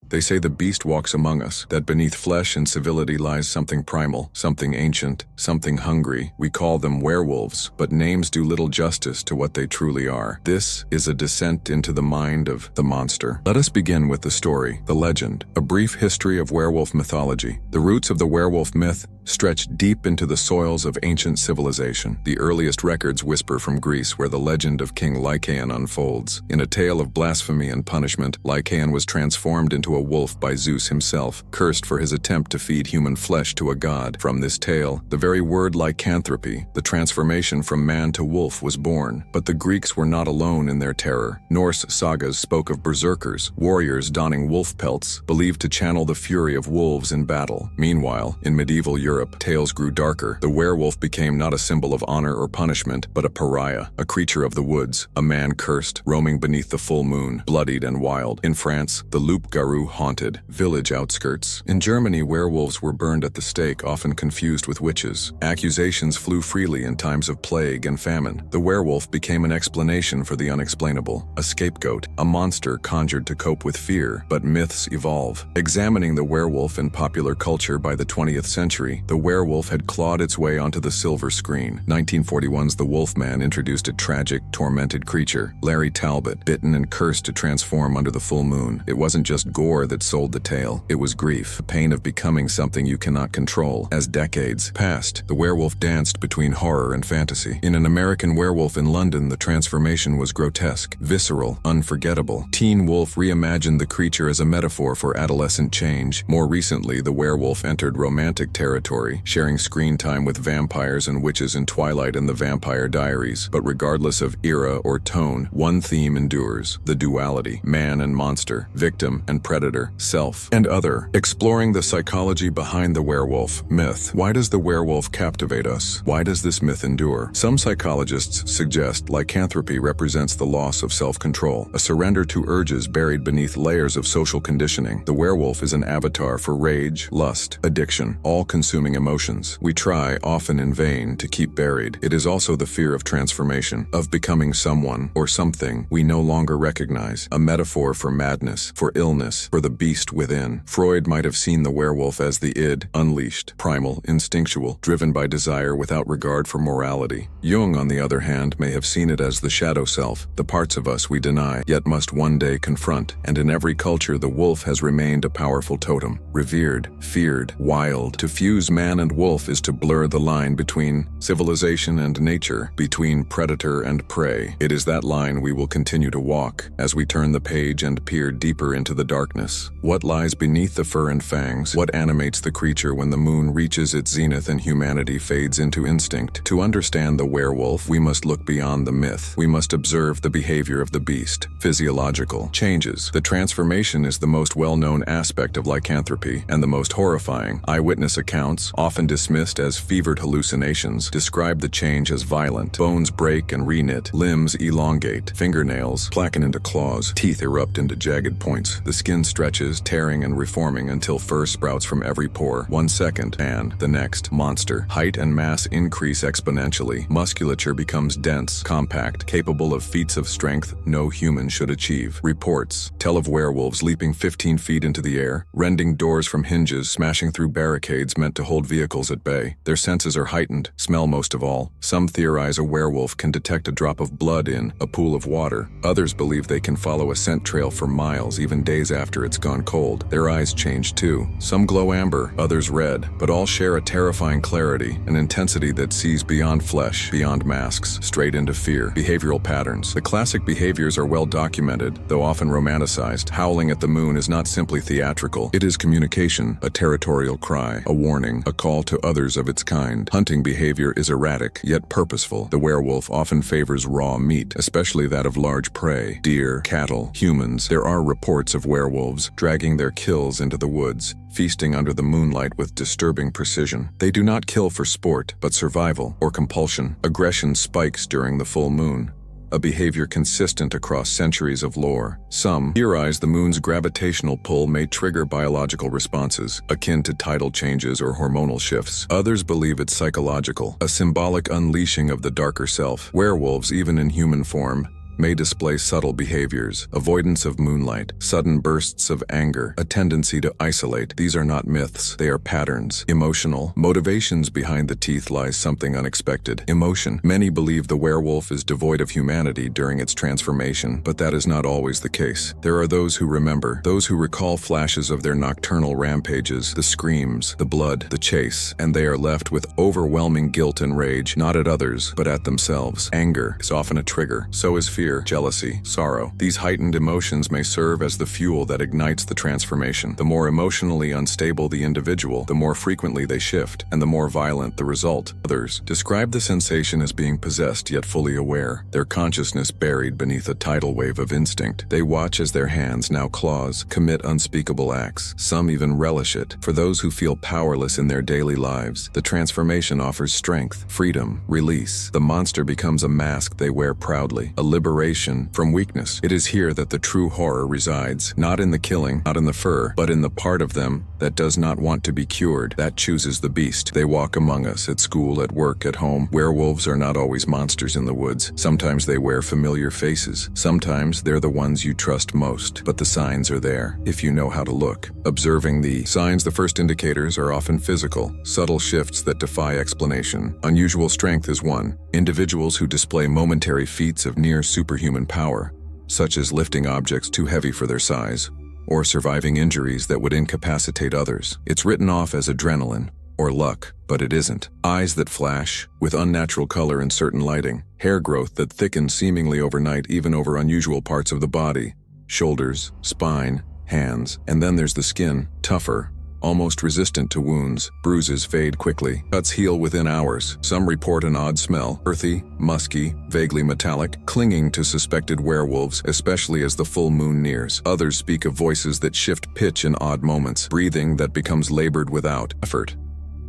They say the beast walks among us, that beneath flesh and civility lies something primal, something ancient, something hungry. We call them werewolves, but names do little justice to what they truly are. This is a descent into the mind of the monster. Let us begin with the story, the legend, a brief history of werewolf mythology. The roots of the werewolf myth stretch deep into the soils of ancient civilization. The earliest records whisper from Greece, where the legend of King Lycaon unfolds. In a tale of blasphemy and punishment, Lycaon was transformed into a wolf by Zeus himself, cursed for his attempt to feed human flesh to a god. From this tale, the very word lycanthropy, the transformation from man to wolf, was born. But the Greeks were not alone in their terror. Norse sagas spoke of berserkers, warriors donning wolf pelts, believed to channel the fury of wolves in battle. Meanwhile, in medieval Europe, tales grew darker. The werewolf became not a symbol of honor or punishment, but a pariah, a creature of the woods, a man cursed, roaming beneath the full moon, bloodied and wild. In France, the loup-garou haunted village outskirts. In Germany, werewolves were burned at the stake, often confused with witches. Accusations flew freely in times of plague and famine. The werewolf became an explanation for the unexplainable, a scapegoat, a monster conjured to cope with fear. But myths evolve. Examining the werewolf in popular culture by the 20th century, the werewolf had clawed its way onto the silver screen. 1941's The Wolfman introduced a tragic, tormented creature, Larry Talbot, bitten and cursed to transform under the full moon. It wasn't just gore that sold the tale, it was grief, the pain of becoming something you cannot control. As decades passed, the werewolf danced between horror and fantasy. In An American Werewolf in London, the transformation was grotesque, visceral, unforgettable. Teen Wolf reimagined the creature as a metaphor for adolescent change. More recently, the werewolf entered romantic territory, sharing screen time with vampires and witches in Twilight and the Vampire Diaries. But regardless of era or tone, one theme endures: the duality, man and monster, victim and predator, self and other. Exploring the psychology behind the werewolf myth. Why does the werewolf captivate us? Why does this myth endure? Some psychologists suggest lycanthropy represents the loss of self-control, a surrender to urges buried beneath layers of social conditioning. The werewolf is an avatar for rage, lust, addiction, all-consuming emotions we try, often in vain, to keep buried. It is also the fear of transformation, of becoming someone or something we no longer recognize, a metaphor for madness, for illness, for the beast within. Freud might have seen the werewolf as the id, unleashed, primal, instinctual, driven by desire without regard for morality. Jung, on the other hand, may have seen it as the shadow self, the parts of us we deny, yet must one day confront. And in every culture, the wolf has remained a powerful totem, revered, feared, wild. To fuse man and wolf is to blur the line between civilization and nature, between predator and prey. It is that line we will continue to walk as we turn the page and peer deeper into the darkness. What lies beneath the fur and fangs? What animates the creature when the moon reaches its zenith and humanity fades into instinct? To understand the werewolf, we must look beyond the myth. We must observe the behavior of the beast. Physiological changes. The transformation is the most well-known aspect of lycanthropy and the most horrifying. Eyewitness accounts, often dismissed as fevered hallucinations, describe the change as violent. Bones break and reknit, limbs elongate, fingernails placken into claws, teeth erupt into jagged points. The skin stretches, tearing and reforming until fur sprouts from every pore. 1 second, and the next, monster. Height and mass increase exponentially. Musculature becomes dense, compact, capable of feats of strength no human should achieve. Reports tell of werewolves leaping 15 feet into the air, rending doors from hinges, smashing through barricades meant to hold vehicles at bay. Their senses are heightened, smell most of all. Some theorize a werewolf can detect a drop of blood in a pool of water. Others believe they can follow a scent trail for miles, even days after it's gone cold. Their eyes change too. Some glow amber, others red, but all share a terrifying clarity, an intensity that sees beyond flesh, beyond masks, straight into fear. Behavioral patterns. The classic behaviors are well documented, though often romanticized. Howling at the moon is not simply theatrical. It is communication, a territorial cry, a warning, a call to others of its kind. Hunting behavior is erratic, yet purposeful. The werewolf often favors raw meat, especially that of large prey, deer, cattle, humans. There are reports of werewolves dragging their kills into the woods, feasting under the moonlight with disturbing precision. They do not kill for sport, but survival or compulsion. Aggression spikes during the full moon, a behavior consistent across centuries of lore. Some theorize the moon's gravitational pull may trigger biological responses, akin to tidal changes or hormonal shifts. Others believe it's psychological, a symbolic unleashing of the darker self. Werewolves, even in human form, may display subtle behaviors, avoidance of moonlight, sudden bursts of anger, a tendency to isolate. These are not myths, they are patterns. Emotional motivations behind the teeth lies something unexpected. Emotion. Many believe the werewolf is devoid of humanity during its transformation, but that is not always the case. There are those who remember, those who recall flashes of their nocturnal rampages, the screams, the blood, the chase, and they are left with overwhelming guilt and rage, not at others, but at themselves. Anger is often a trigger. So is fear, jealousy, sorrow. These heightened emotions may serve as the fuel that ignites the transformation. The more emotionally unstable the individual, the more frequently they shift, and the more violent the result. Others describe the sensation as being possessed yet fully aware, their consciousness buried beneath a tidal wave of instinct. They watch as their hands, now claws, commit unspeakable acts. Some even relish it. For those who feel powerless in their daily lives, the transformation offers strength, freedom, release. The monster becomes a mask they wear proudly, a liberation from weakness. It is here that the true horror resides, not in the killing, not in the fur, but in the part of them that does not want to be cured, that chooses the beast. They walk among us at school, at work, at home. Werewolves are not always monsters in the woods. Sometimes they wear familiar faces. Sometimes they're the ones you trust most. But the signs are there, if you know how to look. Observing the signs, the first indicators are often physical, subtle shifts that defy explanation. Unusual strength is one. Individuals who display momentary feats of near superhuman power, such as lifting objects too heavy for their size, or surviving injuries that would incapacitate others. It's written off as adrenaline or luck, but it isn't. Eyes that flash, with unnatural color in certain lighting. Hair growth that thickens seemingly overnight, even over unusual parts of the body. Shoulders, spine, hands, and then there's the skin, tougher, almost resistant to wounds. Bruises fade quickly. Cuts heal within hours. Some report an odd smell, earthy, musky, vaguely metallic, clinging to suspected werewolves, especially as the full moon nears. Others speak of voices that shift pitch in odd moments, breathing that becomes labored without effort.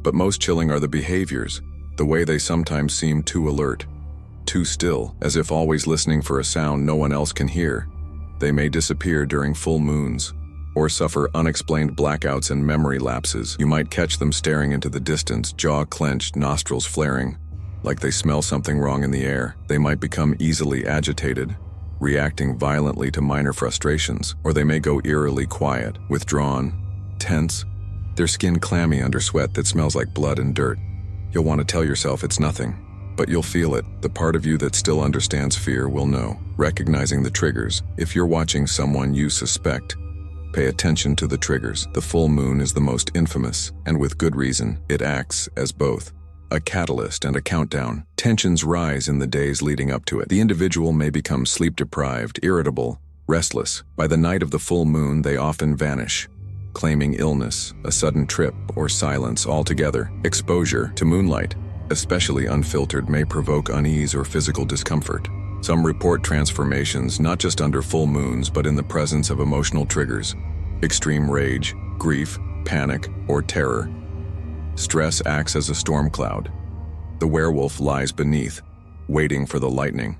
But most chilling are the behaviors, the way they sometimes seem too alert, too still, as if always listening for a sound no one else can hear. They may disappear during full moons, or suffer unexplained blackouts and memory lapses. You might catch them staring into the distance, jaw clenched, nostrils flaring, like they smell something wrong in the air. They might become easily agitated, reacting violently to minor frustrations, or they may go eerily quiet, withdrawn, tense, their skin clammy under sweat that smells like blood and dirt. You'll want to tell yourself it's nothing, but you'll feel it. The part of you that still understands fear will know. Recognizing the triggers. If you're watching someone you suspect, pay attention to the triggers. The full moon is the most infamous, and with good reason. It acts as both a catalyst and a countdown. Tensions rise in the days leading up to it. The individual may become sleep-deprived, irritable, restless. By the night of the full moon, they often vanish, claiming illness, a sudden trip, or silence altogether. Exposure to moonlight, especially unfiltered, may provoke unease or physical discomfort. Some report transformations not just under full moons but in the presence of emotional triggers. Extreme rage, grief, panic, or terror. Stress acts as a storm cloud. The werewolf lies beneath, waiting for the lightning.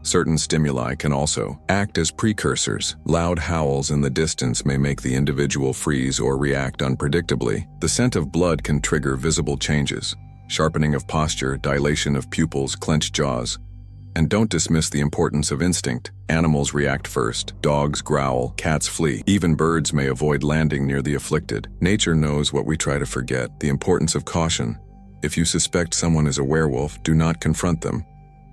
Certain stimuli can also act as precursors. Loud howls in the distance may make the individual freeze or react unpredictably. The scent of blood can trigger visible changes, sharpening of posture, dilation of pupils, clenched jaws. And don't dismiss the importance of instinct. Animals react first. Dogs growl, cats flee. Even birds may avoid landing near the afflicted. Nature knows what we try to forget, the importance of caution. If you suspect someone is a werewolf, do not confront them.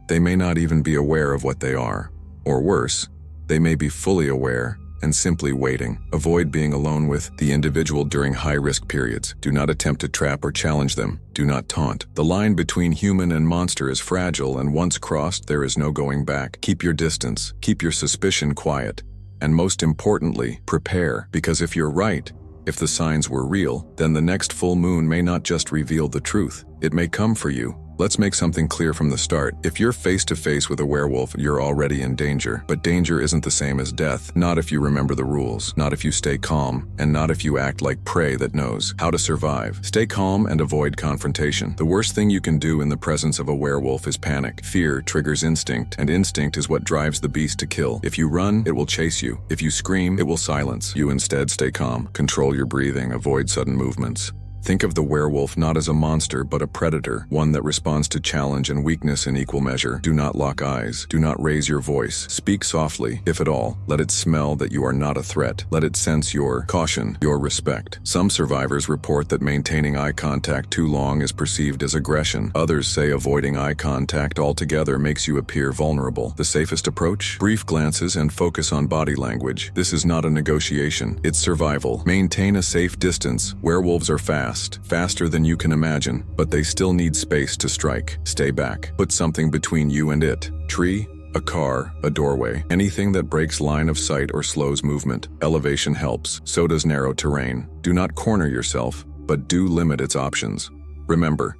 They may not even be aware of what they are. Or worse, they may be fully aware and simply waiting. Avoid being alone with the individual during high-risk periods. Do not attempt to trap or challenge them. Do not taunt. The line between human and monster is fragile, and once crossed, there is no going back. Keep your distance. Keep your suspicion quiet. And most importantly, prepare. Because if you're right, if the signs were real, then the next full moon may not just reveal the truth. It may come for you. Let's make something clear from the start. If you're face to face with a werewolf, you're already in danger. But danger isn't the same as death. Not if you remember the rules, not if you stay calm, and not if you act like prey that knows how to survive. Stay calm and avoid confrontation. The worst thing you can do in the presence of a werewolf is panic. Fear triggers instinct, and instinct is what drives the beast to kill. If you run, it will chase you. If you scream, it will silence. You instead stay calm. Control your breathing, avoid sudden movements. Think of the werewolf not as a monster but a predator, one that responds to challenge and weakness in equal measure. Do not lock eyes. Do not raise your voice. Speak softly, if at all. Let it smell that you are not a threat. Let it sense your caution, your respect. Some survivors report that maintaining eye contact too long is perceived as aggression. Others say avoiding eye contact altogether makes you appear vulnerable. The safest approach? Brief glances and focus on body language. This is not a negotiation. It's survival. Maintain a safe distance. Werewolves are fast, faster than you can imagine, but they still need space to strike. Stay back. Put something between you and it. Tree, a car, a doorway, anything that breaks line of sight or slows movement. Elevation helps, so does narrow terrain. Do not corner yourself, but do limit its options. Remember,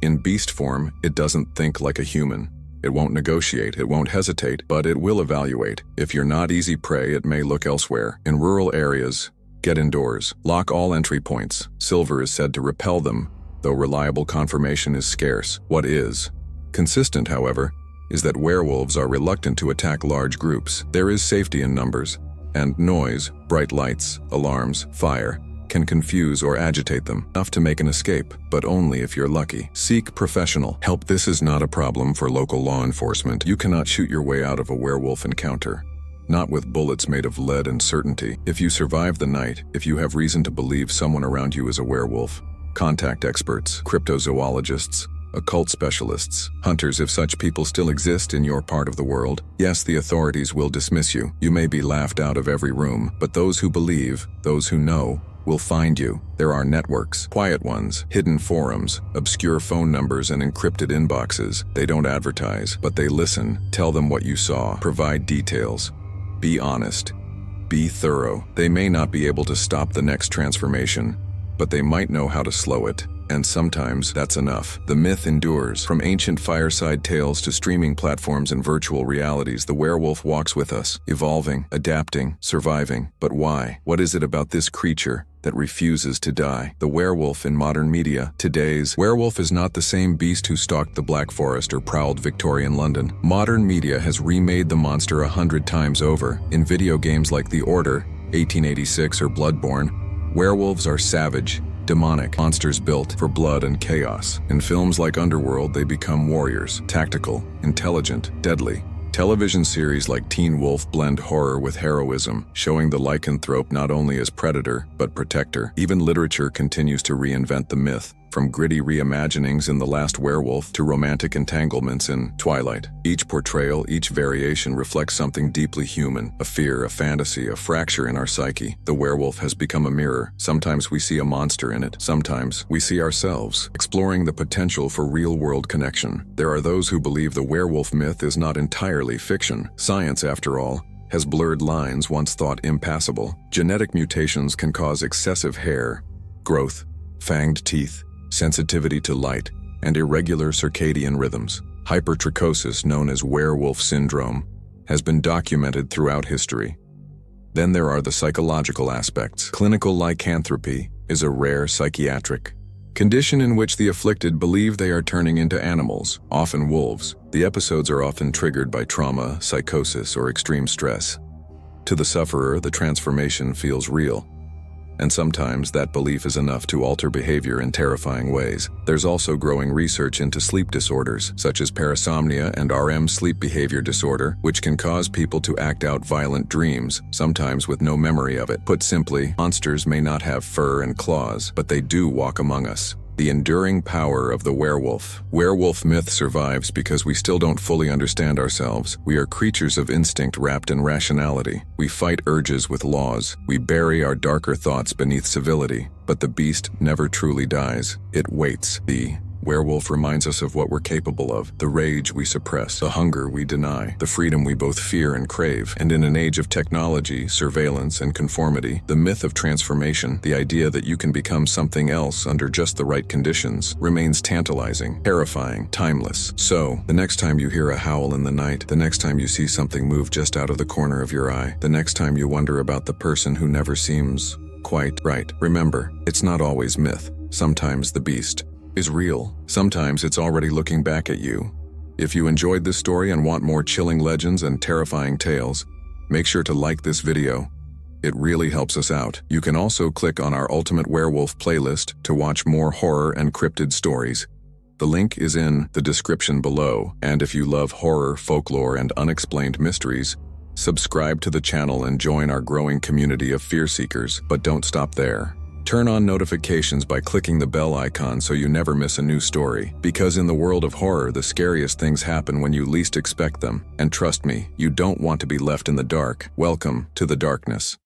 in beast form, it doesn't think like a human. It won't negotiate, it won't hesitate, but it will evaluate. If you're not easy prey, it may look elsewhere. In rural areas, get indoors. Lock all entry points. Silver is said to repel them, though reliable confirmation is scarce. What is consistent, however, is that werewolves are reluctant to attack large groups. There is safety in numbers, and noise, bright lights, alarms, fire, can confuse or agitate them, enough to make an escape, but only if you're lucky. Seek professional help. This is not a problem for local law enforcement. You cannot shoot your way out of a werewolf encounter. Not with bullets made of lead and certainty. If you survive the night, if you have reason to believe someone around you is a werewolf, contact experts, cryptozoologists, occult specialists, hunters if such people still exist in your part of the world. Yes, the authorities will dismiss you. You may be laughed out of every room, but those who believe, those who know, will find you. There are networks, quiet ones, hidden forums, obscure phone numbers and encrypted inboxes. They don't advertise, but they listen. Tell them what you saw. Provide details. Be honest. Be thorough. They may not be able to stop the next transformation, but they might know how to slow it. And sometimes that's enough. The myth endures. From ancient fireside tales to streaming platforms and virtual realities, the werewolf walks with us, evolving, adapting, surviving. But why? What is it about this creature that refuses to die? The werewolf in modern media. Today's werewolf is not the same beast who stalked the Black Forest or prowled Victorian London. Modern media has remade the monster 100 times over. In video games like The Order, 1886 or Bloodborne, werewolves are savage, demonic monsters built for blood and chaos. In films like Underworld, they become warriors, tactical, intelligent, deadly. Television series like Teen Wolf blend horror with heroism, showing the lycanthrope not only as predator, but protector. Even literature continues to reinvent the myth, from gritty reimaginings in The Last Werewolf to romantic entanglements in Twilight. Each portrayal, each variation reflects something deeply human, a fear, a fantasy, a fracture in our psyche. The werewolf has become a mirror. Sometimes we see a monster in it. Sometimes we see ourselves, exploring the potential for real-world connection. There are those who believe the werewolf myth is not entirely fiction. Science, after all, has blurred lines once thought impassable. Genetic mutations can cause excessive hair growth, fanged teeth, sensitivity to light, and irregular circadian rhythms. Hypertrichosis, known as werewolf syndrome, has been documented throughout history. Then there are the psychological aspects. Clinical lycanthropy is a rare psychiatric condition in which the afflicted believe they are turning into animals, often wolves. The episodes are often triggered by trauma, psychosis, or extreme stress. To the sufferer, the transformation feels real, and sometimes that belief is enough to alter behavior in terrifying ways. There's also growing research into sleep disorders, such as parasomnia and REM sleep behavior disorder, which can cause people to act out violent dreams, sometimes with no memory of it. Put simply, monsters may not have fur and claws, but they do walk among us. The enduring power of the werewolf. Werewolf myth survives because we still don't fully understand ourselves. We are creatures of instinct wrapped in rationality. We fight urges with laws. We bury our darker thoughts beneath civility. But the beast never truly dies. It waits. The werewolf reminds us of what we're capable of, the rage we suppress, the hunger we deny, the freedom we both fear and crave. And in an age of technology, surveillance, and conformity, the myth of transformation, the idea that you can become something else under just the right conditions, remains tantalizing, terrifying, timeless. So, the next time you hear a howl in the night, the next time you see something move just out of the corner of your eye, the next time you wonder about the person who never seems quite right, remember, it's not always myth. Sometimes the beast is real. Sometimes it's already looking back at you. If you enjoyed this story and want more chilling legends and terrifying tales, make sure to like this video It really helps us out. You can also click on our Ultimate Werewolf playlist to watch more horror and cryptid stories. The link is in the description below, and if you love horror, folklore, and unexplained mysteries, subscribe to the channel and join our growing community of fear seekers. But don't stop there. Turn on notifications by clicking the bell icon so you never miss a new story. Because in the world of horror, the scariest things happen when you least expect them. And trust me, you don't want to be left in the dark. Welcome to the darkness.